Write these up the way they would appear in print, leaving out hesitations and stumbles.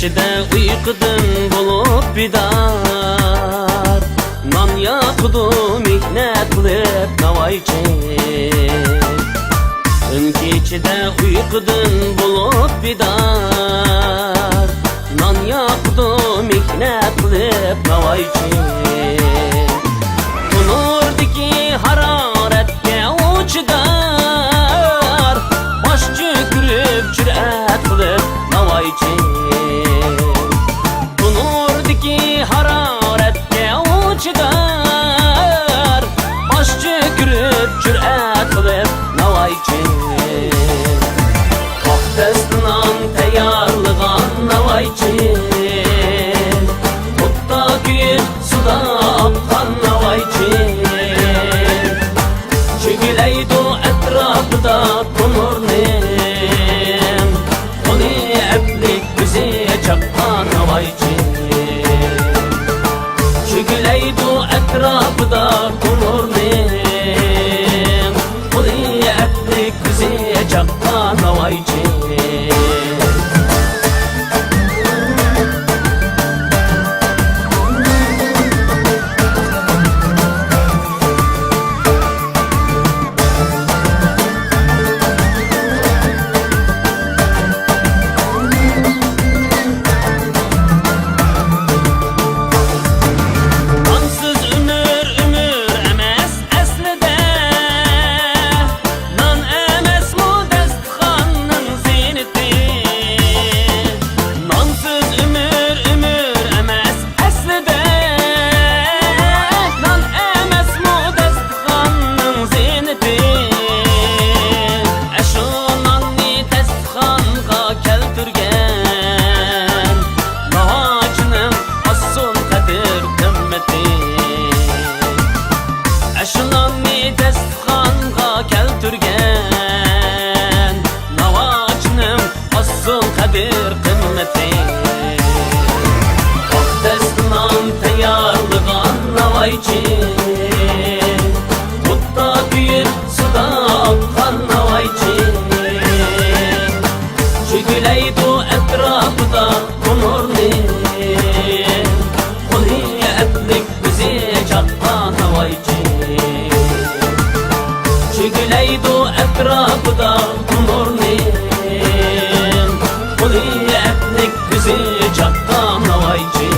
kechida uyqudan bo'lib bidor, non yoqdi mehnat qilib navoiychi. Tun kechida uyqudan bo'lib bidor, non yoqdi mehnat qilib navoiychi. Nurdiki haroratga o'chidor, bosh cho'kirib jur'at qilib navoiychi. Nurdiki haroratga o'chidor, bosh cho'kirib jur'at qilib navoiychi. Qo'xtasdan tayyorlagan navoiychi, xuddi suda oqqan navoiychi. Chegilaydi atrofida ko'mirni, qo'li aplik ko'zi chaqqan navoiychi. Chegilaydi atrofida ko'mirni, qo'li aplik ko'zi chaqqan navoiychi. Qo'xtasdan tayyorlagan navoiychi, xuddi kuyib suda oqqan navoiychi. Chegilaydi atrofida ko'mirni, qo'li aplik ko'zi chaqqan navoiychi. Chegilaydi atrofida ko'mirni, qo'li aplik ko'zi chaqqan navoiychi.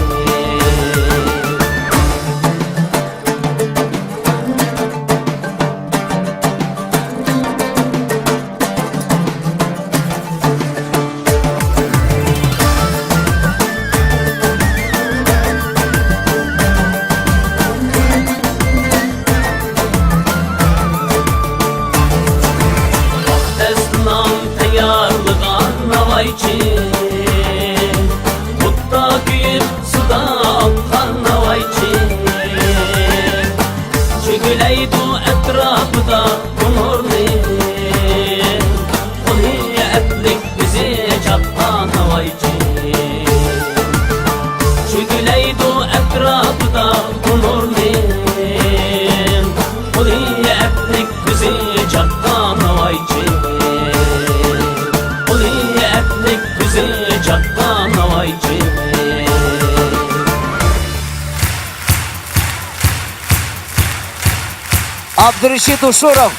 Qo'xtasdan tayyorlagan navoiychi, xuddi kuyib suda oqqan navoiychi. Chegilaydi atrofida ko'mirni, qo'li aplik ko'zi chaqqan navoiychi. Chegilaydi atrofida ko'mirni, qo'li aplik ko'zi chaqqan navoiychi. Chaqqan navoiychi. Abdurashid Ushurov